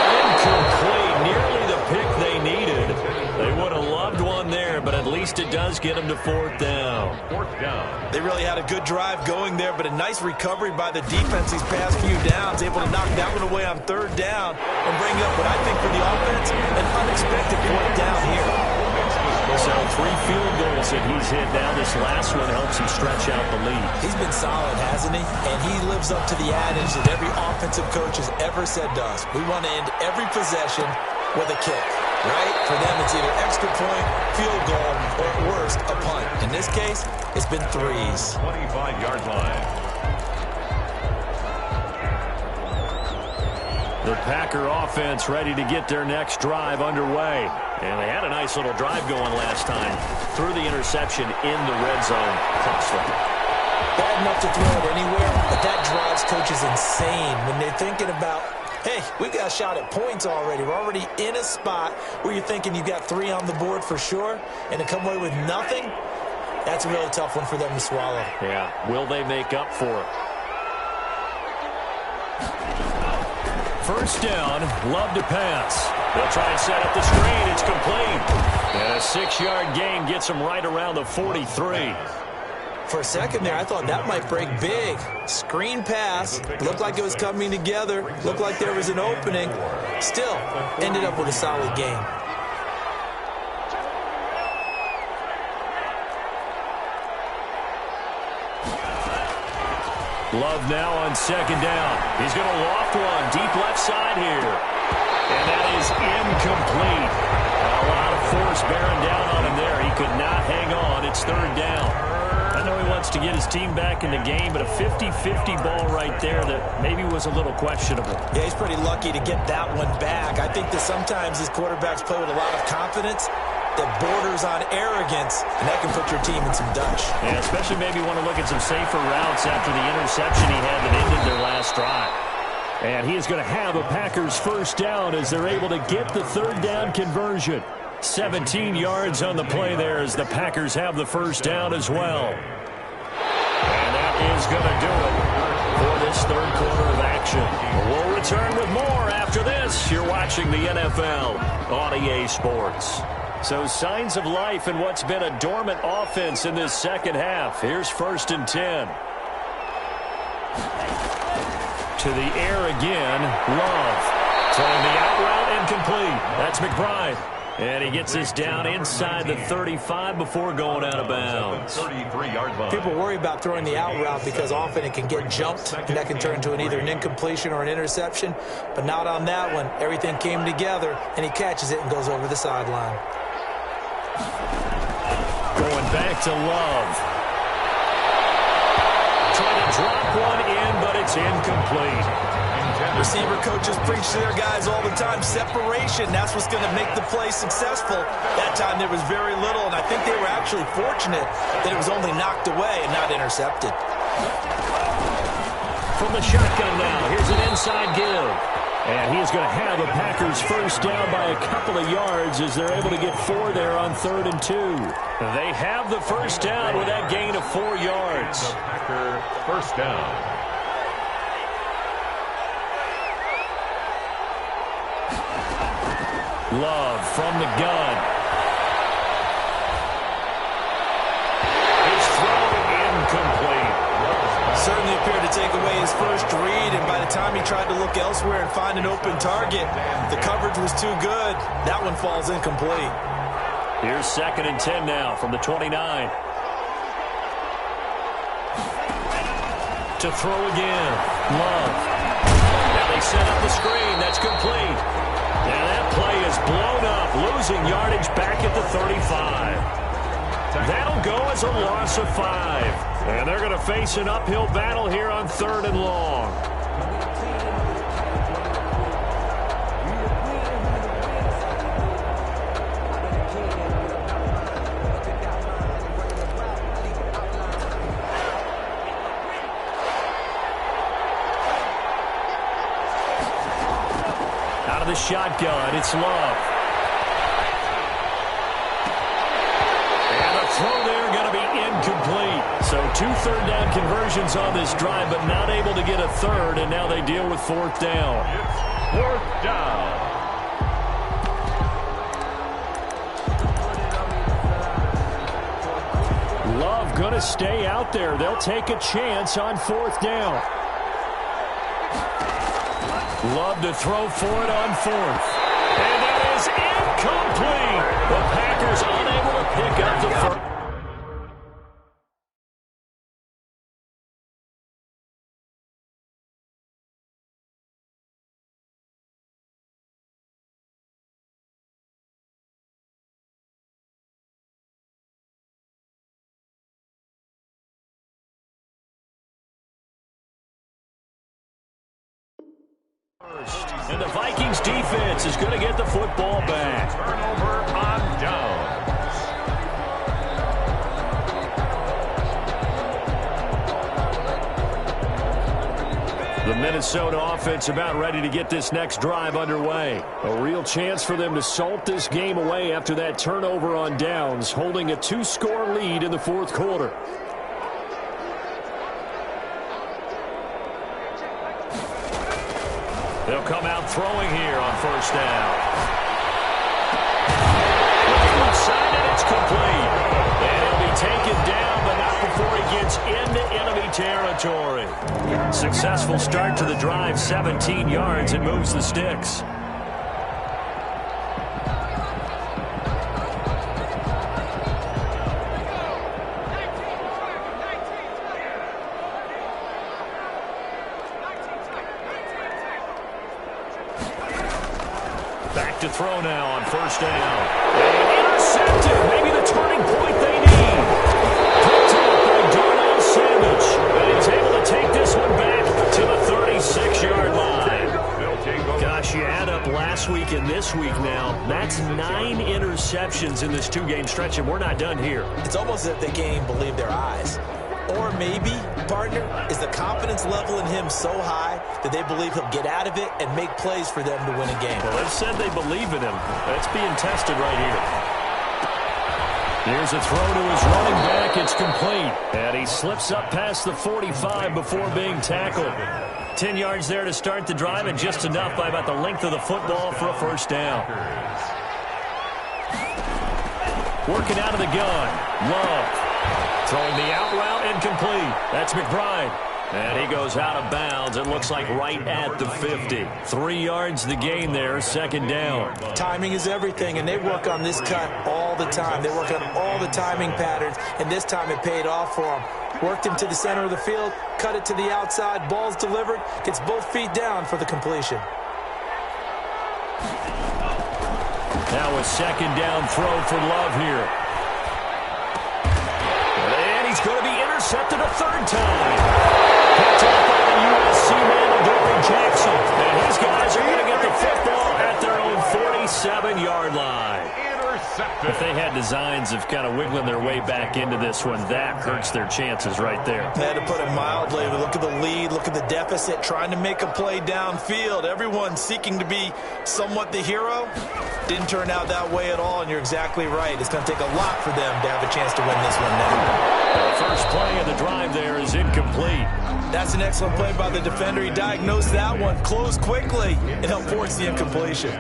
[SPEAKER 4] Incomplete. Nearly the pick they needed. They would have loved one there, but at least it does get them to 4th down.
[SPEAKER 6] 4th down.
[SPEAKER 5] They really had a good drive going there, but a nice recovery by the defense these past few downs, able to knock that one away on 3rd down and bring up what I think for the offense, an unexpected 4th down here.
[SPEAKER 4] So 3 field goals that he's hit now. This last one helps him stretch out the lead.
[SPEAKER 5] He's been solid, hasn't he? And he lives up to the adage that every offensive coach has ever said to us. We want to end every possession with a kick, right? For them, it's either extra point, field goal, or at worst, a punt. In this case, it's been 3s.
[SPEAKER 6] 25-yard line.
[SPEAKER 4] The Packer offense ready to get their next drive underway. And they had a nice little drive going last time. Threw the interception in the red zone. Costly.
[SPEAKER 5] Bad enough to throw it anywhere, but that drives coaches insane when they're thinking about, hey, we got a shot at points already. We're already in a spot where you're thinking you got 3 on the board for sure, and to come away with nothing, that's a really tough one for them to swallow.
[SPEAKER 4] Yeah, will they make up for it? First down, Love to pass. They'll try and set up the screen. It's complete. And a 6-yard gain gets them right around the 43.
[SPEAKER 5] For a second there, I thought that might break big. Screen pass. Looked like it was coming together. Looked like there was an opening. Still, ended up with a solid game.
[SPEAKER 4] Love now on 2nd down. He's going to loft one deep left side here. And that is incomplete. A lot of force bearing down on him there. He could not hang on. It's 3rd down. I know he wants to get his team back in the game, but a 50-50 ball right there that maybe was a little questionable.
[SPEAKER 5] Yeah, he's pretty lucky to get that one back. I think that sometimes these quarterbacks play with a lot of confidence that borders on arrogance, and that can put your team in some Dutch.
[SPEAKER 4] Yeah, especially maybe want to look at some safer routes after the interception he had that ended their last drive. And he is going to have a Packers first down as they're able to get the 3rd down conversion. 17 yards on the play there as the Packers have the first down as well. And that is going to do it for this 3rd quarter of action. We'll return with more after this. You're watching the NFL on EA Sports. So signs of life in what's been a dormant offense in this second half. Here's 1st and 10. To the air again, Love. Throwing the out route incomplete. That's McBride. And he gets us down inside the 35 before going out of bounds.
[SPEAKER 6] 33-yard line.
[SPEAKER 5] People worry about throwing the out route because often it can get jumped, and that can turn into either an incompletion or an interception. But not on that one. Everything came together, and he catches it and goes over the sideline.
[SPEAKER 4] Going back to Love. Trying to drop one in, but it's incomplete.
[SPEAKER 5] Receiver coaches preach to their guys all the time. Separation, that's what's going to make the play successful. That time there was very little, and I think they were actually fortunate that it was only knocked away and not intercepted.
[SPEAKER 4] from the shotgun now. Here's an inside give. And he is going to have a Packers first down by a couple of yards as they're able to get 4 there on 3rd and 2. They have the first down with that gain of 4 yards.
[SPEAKER 6] Packer first down.
[SPEAKER 4] Love from the gun. His throw incomplete.
[SPEAKER 5] Certainly appeared to take away his first read, and by the time he tried to look elsewhere and find an open target, the coverage was too good. That one falls incomplete.
[SPEAKER 4] Here's 2nd and 10 now from the 29. To throw again. Love. Now they set up the screen. That's complete. And that play is blown up, losing yardage back at the 35. That'll go as a loss of 5. And they're going to face an uphill battle here on 3rd and long. Out of the shotgun, it's Love. Throw there going to be incomplete. So 2 third-down conversions on this drive, but not able to get a third, and now they deal with 4th down.
[SPEAKER 6] It's 4th down.
[SPEAKER 4] Love going to stay out there. They'll take a chance on 4th down. Love to throw for it on 4th. And that is incomplete. The Packers unable to pick up the first. And the Vikings defense is going to get the football back.
[SPEAKER 6] Turnover on downs.
[SPEAKER 4] The Minnesota offense about ready to get this next drive underway. A real chance for them to salt this game away after that turnover on downs, holding a 2-score lead in the 4th quarter. They'll come out throwing here on 1st down. Looking left side, and it's complete. And he'll be taken down, but not before he gets into enemy territory. Successful start to the drive, 17 yards, and moves the sticks. Back to throw now on 1st down. And intercepted. Maybe the turning point they need. Picked up by Darnell Savage. And he's able to take this one back to the 36-yard line. Gosh, you add up last week and this week now. That's 9 interceptions in this 2-game stretch, and we're not done here.
[SPEAKER 5] It's almost as if they can't even believe their eyes. Or maybe, partner, is the confidence level in him so high that they believe he'll get out of it and make plays for them to win a game.
[SPEAKER 4] Well, they've said they believe in him. That's being tested right here. Here's a throw to his running back. It's complete. And he slips up past the 45 before being tackled. 10 yards there to start the drive, and just enough by about the length of the football for a 1st down. Working out of the gun. Love. Throwing the out route, incomplete. That's McBride. And he goes out of bounds. It looks like right at the 50. 3 yards the gain there, 2nd down.
[SPEAKER 5] Timing is everything, and they work on this cut all the time. They work on all the timing patterns, and this time it paid off for them. Worked him to the center of the field, cut it to the outside, ball's delivered, gets both feet down for the completion.
[SPEAKER 4] Now a 2nd down throw for Love here. And he's going to be intercepted a 3rd time. Picked up by the USC man, Adoree Jackson. And his guys are going to get the football at their own 47-yard line.
[SPEAKER 6] Intercepted.
[SPEAKER 4] If they had designs of kind of wiggling their way back into this one. That hurts their chances right there.
[SPEAKER 5] They had to put it mildly. Look at the lead, look at the deficit, trying to make a play downfield. Everyone seeking to be somewhat the hero. Didn't turn out that way at all, and you're exactly right. It's going to take a lot for them to have a chance to win this one now.
[SPEAKER 4] The first play of the drive there is incomplete.
[SPEAKER 5] That's an excellent play by the defender. He diagnosed that one, closed quickly, and helped force the incompletion.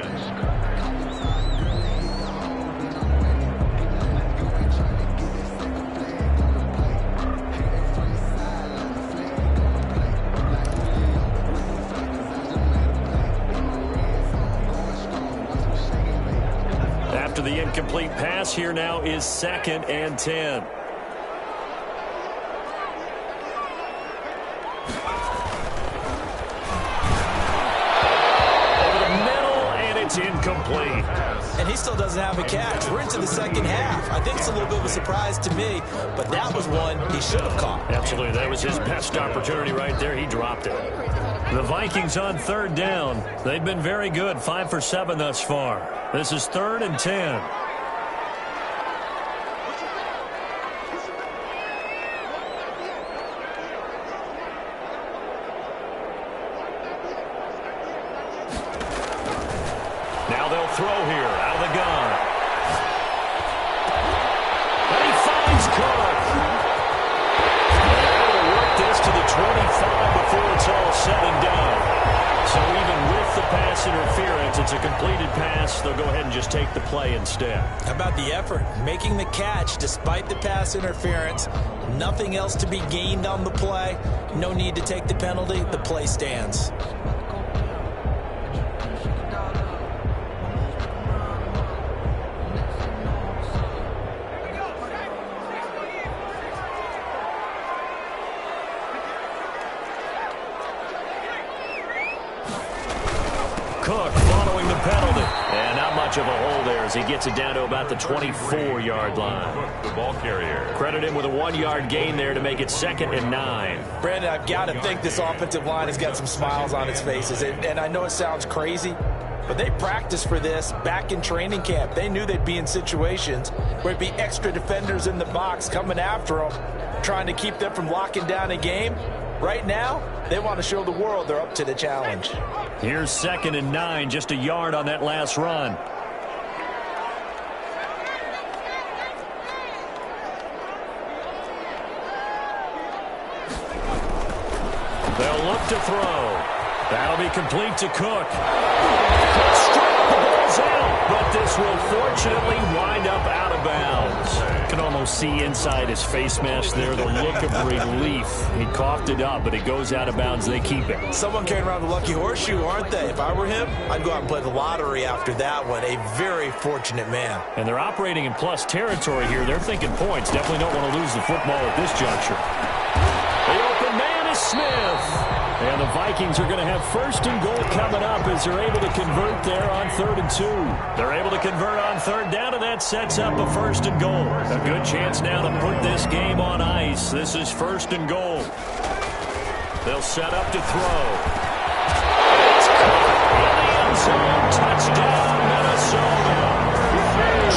[SPEAKER 4] After the incomplete pass, here now is 2nd and 10. Incomplete.
[SPEAKER 5] And he still doesn't have a catch. We're into the second half. I think it's a little bit of a surprise to me, but that was one he should have caught.
[SPEAKER 4] Absolutely. That was his best opportunity right there. He dropped it. The Vikings on 3rd down. They've been very good. 5 for 7 thus far. This is 3rd and 10. Throw here out of the gun. And he finds Cook. They're able to work this to the 25 before it's all said and done. So even with the pass interference, it's a completed pass. They'll go ahead and just take the play instead.
[SPEAKER 5] How about the effort? Making the catch despite the pass interference. Nothing else to be gained on the play. No need to take the penalty. The play stands.
[SPEAKER 4] Cook following the penalty. And not much of a hole there as he gets it down to about the 24-yard line.
[SPEAKER 6] Cook, the ball carrier.
[SPEAKER 4] Credit him with a 1-yard gain there to make it 2nd and 9.
[SPEAKER 5] Brandon, I've got to think this offensive line has got some smiles on its faces. And I know it sounds crazy, but they practiced for this back in training camp. They knew they'd be in situations where it'd be extra defenders in the box coming after them, trying to keep them from locking down a game. Right now, they want to show the world they're up to the challenge.
[SPEAKER 4] Here's 2nd and 9, just a yard on that last run. They'll look to throw. That'll be complete to Cook. Strike, the ball's out, but this will fortunately wind up out of bounds. Can almost see inside his face mask there, the look of relief. He coughed it up, but it goes out of bounds. They keep it.
[SPEAKER 5] Someone carrying around the lucky horseshoe, aren't they? If I were him, I'd go out and play the lottery after that one. A very fortunate man.
[SPEAKER 4] And they're operating in plus territory here. They're thinking points. Definitely don't want to lose the football at this juncture. The open man is Smith. And the Vikings are going to have 1st and goal coming up as they're able to convert there on 3rd and 2. They're able to convert on 3rd down, and that sets up a 1st and goal. A good chance now to put this game on ice. This is 1st and goal. They'll set up to throw. It's caught in the end zone. Touchdown, Minnesota.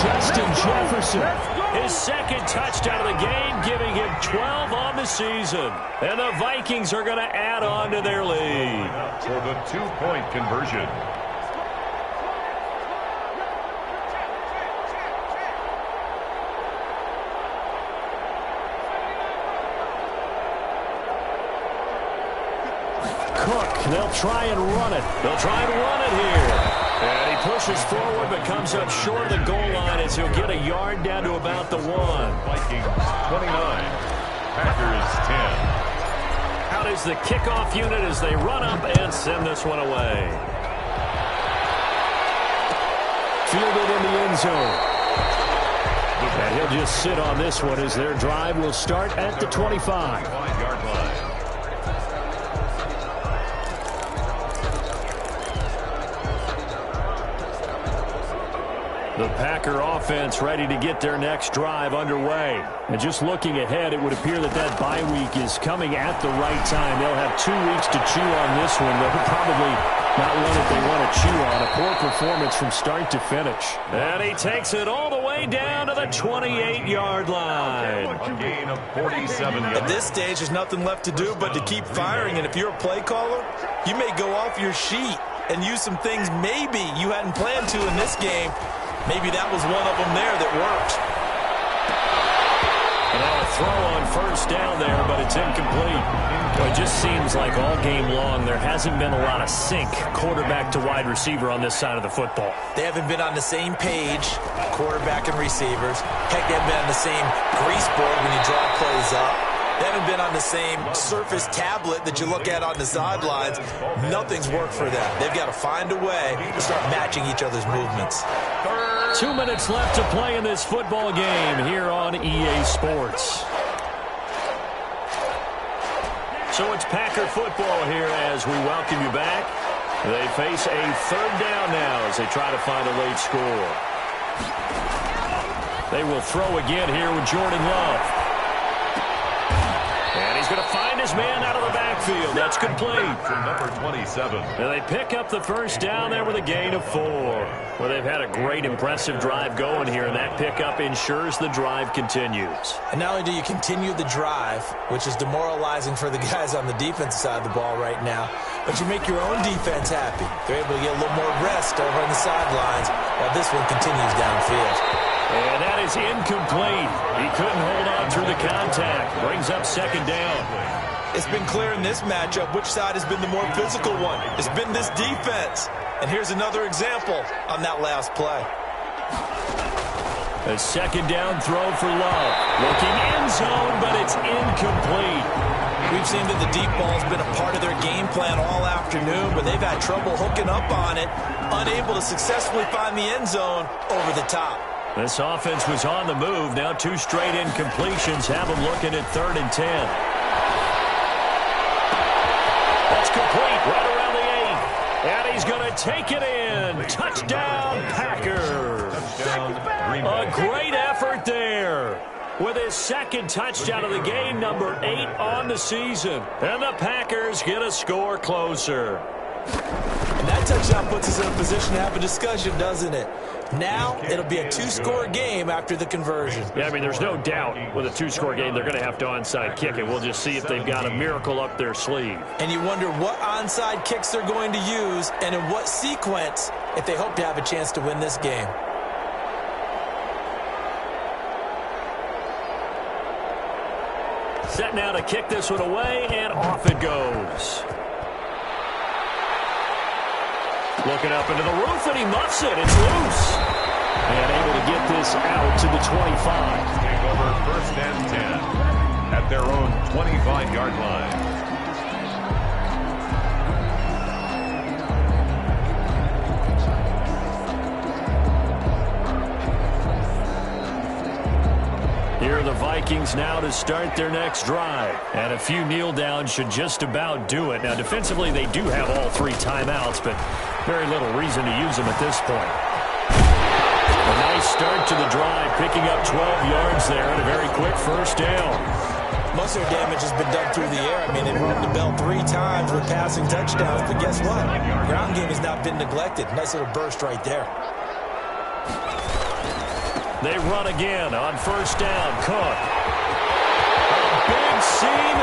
[SPEAKER 4] Justin Jefferson. His 2nd touchdown of the game, giving him 12 on the season. And the Vikings are going to add on to their lead.
[SPEAKER 6] For the 2-point conversion.
[SPEAKER 4] Cook, they'll try and run it. They'll try and run it here. And he pushes forward but comes up short of the goal line as he'll get a yard down to about the 1.
[SPEAKER 6] Vikings 29, Packers 10.
[SPEAKER 4] Out is the kickoff unit as they run up and send this one away. Fielded in the end zone. And he'll just sit on this one as their drive will start at the 25.
[SPEAKER 6] 5-yard line.
[SPEAKER 4] The Packer offense ready to get their next drive underway. And just looking ahead, it would appear that that bye week is coming at the right time. They'll have 2 weeks to chew on this one. They'll probably not one that they want to chew on. A poor performance from start to finish. And he takes it all the way way down to the 28-yard line.
[SPEAKER 6] A gain of 47 yards.
[SPEAKER 5] At this stage, there's nothing left to do but to keep firing. And if you're a play caller, you may go off your sheet and use some things maybe you hadn't planned to in this game. Maybe that was one of them there that worked.
[SPEAKER 4] And now a throw on first down there, but it's incomplete. Well, it just seems like all game long there hasn't been a lot of sync quarterback to wide receiver on this side of the football.
[SPEAKER 5] They haven't been on the same page, quarterback and receivers. Heck, they haven't been on the same grease board when you draw plays up. They haven't been on the same Surface tablet that you look at on the sidelines. Nothing's worked for them. They've got to find a way to start matching each other's movements.
[SPEAKER 4] 2 minutes left to play in this football game here on EA Sports. So it's Packer football here as we welcome you back. They face a third down now as they try to find a late score. They will throw again here with Jordan Love. And he's going to find his man out of the backfield. That's complete.
[SPEAKER 6] Number 27.
[SPEAKER 4] And they pick up the first down there with a gain of 4. Well, they've had a great, impressive drive going here, and that pickup ensures the drive continues.
[SPEAKER 5] And not only do you continue the drive, which is demoralizing for the guys on the defensive side of the ball right now, but you make your own defense happy. They're able to get a little more rest over on the sidelines while this one continues downfield.
[SPEAKER 4] And that is incomplete. He couldn't hold on through the contact. Brings up second down.
[SPEAKER 5] It's been clear in this matchup which side has been the more physical one. It's been this defense. And here's another example on that last play.
[SPEAKER 4] A second down throw for Love. Looking end zone, but it's incomplete.
[SPEAKER 5] We've seen that the deep ball has been a part of their game plan all afternoon, but they've had trouble hooking up on it, unable to successfully find the end zone over the top.
[SPEAKER 4] This offense was on the move. Now 2 straight incompletions have them looking at 3rd and 10. That's complete right around the 8. And he's going to take it in. Touchdown, Packers. A great effort there. With his second touchdown of the game, number 8 on the season. And the Packers get a score closer.
[SPEAKER 5] And that touchdown puts us in a position to have a discussion, doesn't it? Now, it'll be a 2-score game after the conversion.
[SPEAKER 4] Yeah, I mean, there's no doubt with a 2-score game, they're going to have to onside kick it. We'll just see if they've got a miracle up their sleeve.
[SPEAKER 5] And you wonder what onside kicks they're going to use and in what sequence if they hope to have a chance to win this game.
[SPEAKER 4] Set now to kick this one away, and off it goes. Looking up into the roof, and he muffs it. It's loose. And able to get this out to the 25.
[SPEAKER 6] Take over 1st and 10 at their own 25-yard line.
[SPEAKER 4] Here are the Vikings now to start their next drive. And a few kneel downs should just about do it. Now, defensively, they do have all 3 timeouts, but very little reason to use them at this point. A nice start to the drive, picking up 12 yards there and a very quick first down.
[SPEAKER 5] Most of their damage has been done through the air. I mean, they've rung the bell 3 times with passing touchdowns, but guess what? Ground game has not been neglected. Nice little burst right there.
[SPEAKER 4] They run again on first down. Cook. A big seam